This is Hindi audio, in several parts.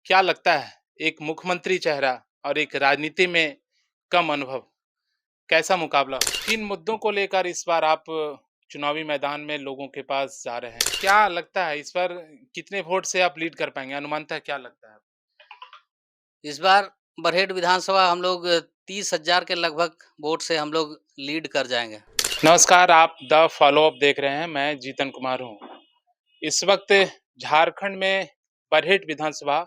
क्या लगता है एक मुख्यमंत्री चेहरा और एक राजनीति में कम अनुभव, कैसा मुकाबला हो? किन मुद्दों को लेकर इस बार आप चुनावी मैदान में लोगों के पास जा रहे हैं? क्या लगता है इस बार कितने वोट से आप लीड कर पाएँगे? अनुमानतः क्या लगता है? इस बार बरहेट विधानसभा हम लोग 30,000 के लगभग वोट से हम लोग लीड कर जाएँगे। नमस्कार, आप द फॉलो अप देख रहे हैं, मैं जीतन कुमार हूँ। इस वक़्त झारखंड में बरहेट विधानसभा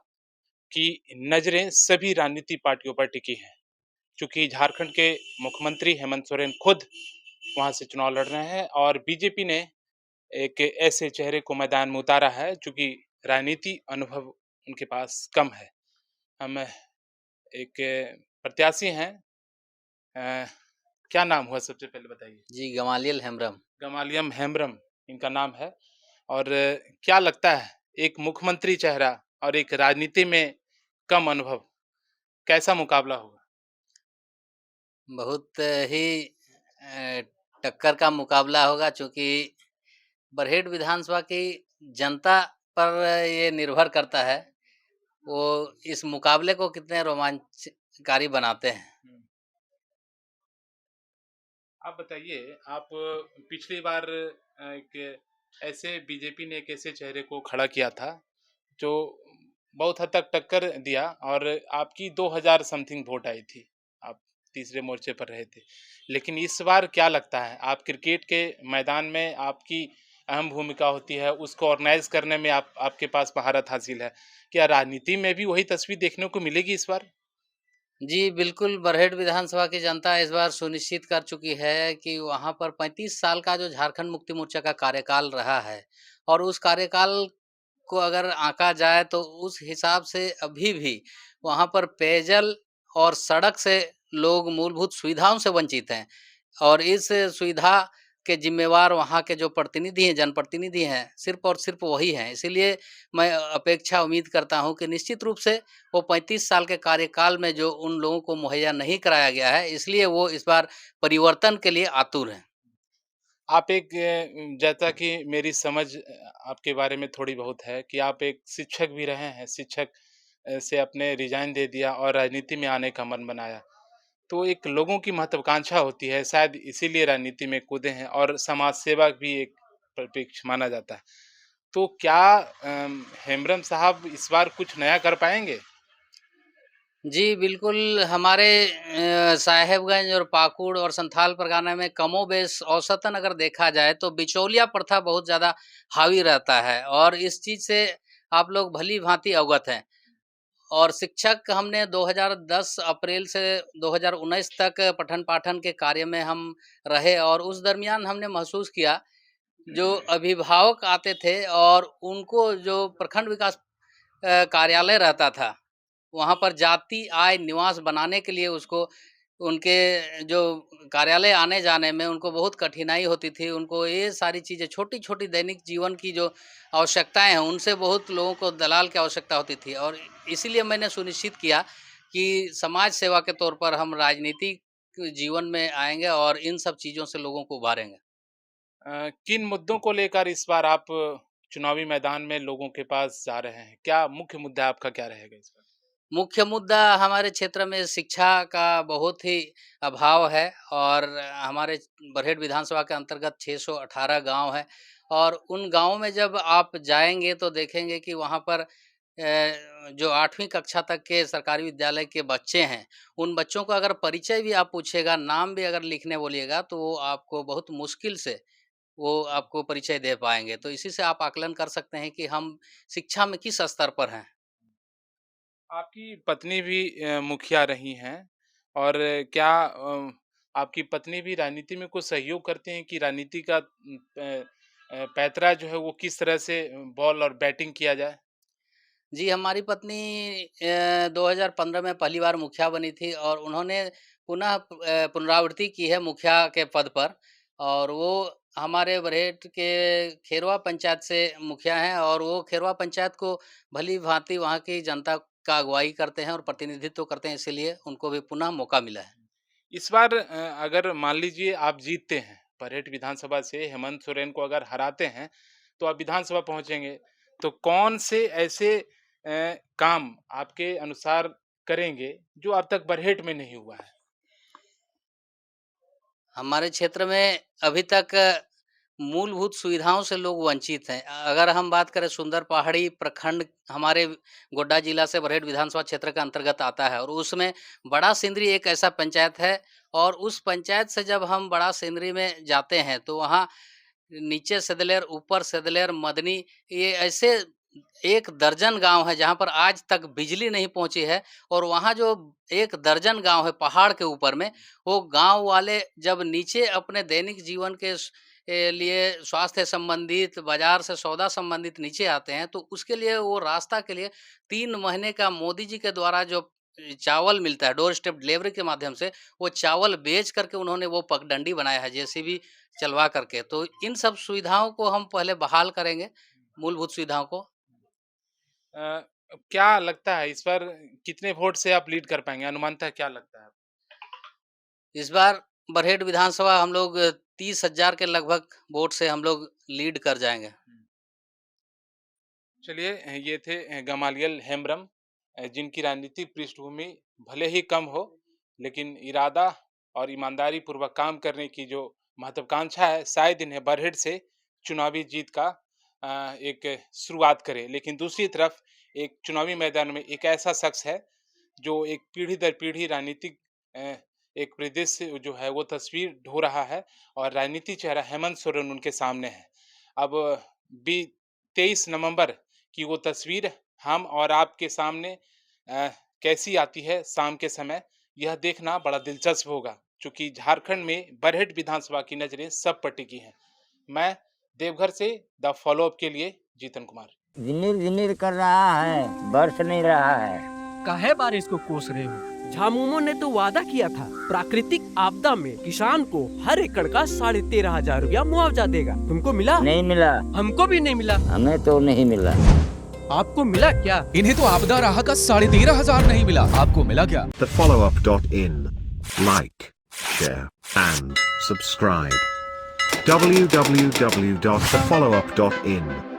की नज़रें सभी राजनीति पार्टियों पर टिकी हैं। चूँकि झारखंड के मुख्यमंत्री हेमंत सोरेन खुद वहाँ से चुनाव लड़ रहे हैं और बीजेपी ने एक ऐसे चेहरे को मैदान में उतारा है चूँकि राजनीति अनुभव उनके पास कम है। हम एक प्रत्याशी हैं। अ, क्या नाम हुआ सबसे पहले बताइए? जी, गमालियल हेम्ब्रम। गमालियम हेम्ब्रम इनका नाम है। और क्या लगता है एक मुख्यमंत्री चेहरा और एक राजनीति में कम अनुभव, कैसा मुकाबला होगा? बहुत ही टक्कर का मुकाबला होगा चूँकि बरहेट विधानसभा की जनता पर ये निर्भर करता है, वो इस मुकाबले को कितने रोमांचकारी बनाते हैं। हुँ। आप बताइए, आप पिछली बार एक ऐसे बीजेपी ने एक ऐसे चेहरे को खड़ा किया था, जो बहुत हद तक टक्कर दिया और आपकी 2000 समथिंग वोट आई थी। आप तीसरे मोर्चे पर रहे थे। लेकिन इस बार क्या लगता है, आप क्रिकेट के मैदान में आपकी अहम भूमिका होती है, उसको ऑर्गेनाइज़ करने में आपके पास महारत हासिल है। क्या राजनीति में भी वही तस्वीर देखने को मिलेगी इस बार? जी, बिल्कुल बरहेट विधानसभा की जनता इस बार सुनिश्चित कर चुकी है कि वहाँ पर 35 साल का जो झारखंड मुक्ति मोर्चा का कार्यकाल रहा है और उस कार्यकाल को अगर आँका जाए तो उस हिसाब से अभी भी वहाँ पर पेयजल और सड़क से लोग मूलभूत सुविधाओं से वंचित हैं और इस सुविधा के ज़िम्मेवार वहाँ के जो प्रतिनिधि हैं, जनप्रतिनिधि हैं, सिर्फ़ और सिर्फ़ वही हैं। इसीलिए मैं अपेक्षा उम्मीद करता हूँ कि निश्चित रूप से वो 35 साल के कार्यकाल में जो उन लोगों को मुहैया नहीं कराया गया है, इसलिए वो इस बार परिवर्तन के लिए आतुर हैं। आप एक जैसा कि मेरी समझ आपके बारे में थोड़ी बहुत है कि आप एक शिक्षक भी रहे हैं, शिक्षक से आपने रिज़ाइन दे दिया और राजनीति में आने का मन बनाया। तो एक लोगों की महत्वाकांक्षा होती है, शायद इसीलिए राजनीति में कूदे हैं और समाज सेवा भी एक परिप्रेक्ष्य माना जाता है। तो क्या हेम्ब्रम साहब इस बार कुछ नया कर पाएँगे? जी, बिल्कुल हमारे साहेबगंज और पाकुड़ और संथाल परगना में कमोबेश औसतन अगर देखा जाए तो बिचौलिया प्रथा बहुत ज़्यादा हावी रहता है और इस चीज़ से आप लोग भली-भाँति अवगत हैं। और शिक्षक हमने 2010 अप्रैल से 2019 तक पठन-पाठन के कार्य में हम रहे और उस दरमियान हमने महसूस किया, जो अभिभावक आते थे और उनको जो प्रखंड विकास कार्यालय रहता था, वहाँ पर जाति, आय, निवास बनाने के लिए उसको उनके जो कार्यालय आने-जाने में उनको बहुत कठिनाई होती थी। उनको ये सारी चीज़ें छोटी-छोटी दैनिक जीवन की जो आवश्यकताएँ हैं, उनसे बहुत लोगों को दलाल की आवश्यकता होती थी और इसीलिए मैंने सुनिश्चित किया कि समाज सेवा के तौर पर हम राजनीतिक जीवन में आएँगे और इन सब चीज़ों से लोगों को उभारेंगे। किन मुद्दों को लेकर इस बार आप चुनावी मैदान में लोगों के पास जा रहे हैं? क्या मुख्य मुद्दा आपका क्या रहेगा इस बार? मुख्य मुद्दा हमारे क्षेत्र में शिक्षा का बहुत ही अभाव है और हमारे बरहेट विधानसभा के अंतर्गत 618 गांव है और उन गांवों में जब आप जाएंगे तो देखेंगे कि वहां पर जो 8वीं कक्षा तक के सरकारी विद्यालय के बच्चे हैं, उन बच्चों का अगर परिचय भी आप पूछिएगा, नाम भी अगर लिखने बोलिएगा, तो वो आपको बहुत मुश्किल से वो आपको परिचय दे पाएंगे। तो इसी से आप आकलन कर सकते हैं कि हम शिक्षा में किस स्तर पर हैं। आपकी पत्नी भी मुखिया रही हैं और क्या आपकी पत्नी भी राजनीति में कुछ सहयोग करते हैं कि राजनीति का पैंतरा जो है वो किस तरह से बॉल और बैटिंग किया जाए? जी, हमारी पत्नी 2015 में पहली बार मुखिया बनी थी और उन्होंने पुनः पुनरावृत्ति की है मुखिया के पद पर और वो हमारे बरहेट के खेरवा पंचायत से मुखिया हैं और वो खेरवा पंचायत को भली-भाँति वहाँ की जनता का अगुवाई करते हैं और प्रतिनिधित्व करते हैं, इसीलिए उनको भी पुनः मौका मिला है। इस बार अगर मान लीजिए आप जीतते हैं, परेड विधानसभा से हेमंत सोरेन को अगर हराते हैं, तो आप विधानसभा पहुँचेंगे। तो कौन से ऐसे काम आपके अनुसार करेंगे जो अब तक बरहेट में नहीं हुआ है? हमारे क्षेत्र में अभी तक मूलभूत सुविधाओं से लोग वंचित हैं। अगर हम बात करें सुंदर पहाड़ी प्रखंड हमारे गोड्डा जिला से बरहेट विधानसभा क्षेत्र के अंतर्गत आता है और उसमें बड़ा सिंदरी एक ऐसा पंचायत है और उस पंचायत से जब हम बड़ा सिंदरी में जाते हैं तो वहाँ नीचे सदलेर, ऊपर सदलेर, मदनी ये ऐसे 1 दर्जन गाँव है जहाँ पर आज तक बिजली नहीं पहुँची है और वहाँ जो 1 दर्जन गाँव है पहाड़ के ऊपर में, वो गाँव वाले जब नीचे अपने दैनिक जीवन के लिए स्वास्थ्य संबंधित, बाज़ार से सौदा संबंधित नीचे आते हैं, तो उसके लिए वो रास्ता के लिए 3 महीने का मोदी जी के द्वारा जो चावल मिलता है, डोर स्टेप डिलीवरी के माध्यम से, वो चावल बेच करके उन्होंने वो पगडंडी बनाया है, जेसीबी चलवा करके। तो इन सब सुविधाओं को हम पहले बहाल करेंगे, मूलभूत सुविधाओं को। अ, क्या लगता है इस पर कितने वोट से आप लीड कर पाएँगे? अनुमानतः क्या लगता है? इस बार बरहेट विधानसभा हम लोग 30,000 के लगभग वोट से हम लोग लीड कर जाएँगे। चलिए ये थे गमालियल हेम्ब्रम जिनकी राजनीतिक पृष्ठभूमि भले ही कम हो, लेकिन इरादा और ईमानदारी पूर्वक काम करने की जो महत्वाकांक्षा है, शायद इन्हें बरहेट से चुनावी जीत का एक शुरुआत करे। लेकिन दूसरी तरफ एक चुनावी मैदान में एक ऐसा शख्स है, जो एक पीढ़ी दर पीढ़ी राजनीतिक अ, एक परिदृश्य जो है वो तस्वीर ढो रहा है और राजनीतिक चेहरा हेमंत सोरेन उनके सामने है। अब बी 23 नवंबर की वो तस्वीर हम और आपके सामने कैसी आती है शाम के समय, यह देखना बड़ा दिलचस्प होगा, चूँकि झारखंड में बरहेट विधानसभा की नज़रें सब पर टिकी हैं। मैं देवघर से द फॉलो अप के लिए जीतन कुमार। झिन्निर कर रहा है, बरस नहीं रहा है। काहे बारिश को कोस रहे हो? झामुमो ने तो वादा किया था प्राकृतिक आपदा में किसान को हर एकड़ का 13,500 रुपया मुआवजा देगा। तुमको मिला? नहीं मिला। हमको भी नहीं मिला। हमें तो नहीं मिला। आपको मिला क्या? इन्हें तो आपदा राहत का 13,500 नहीं मिला। आपको मिला क्या? TheFollowUp.in. Like, share and subscribe. www.thefollowup.in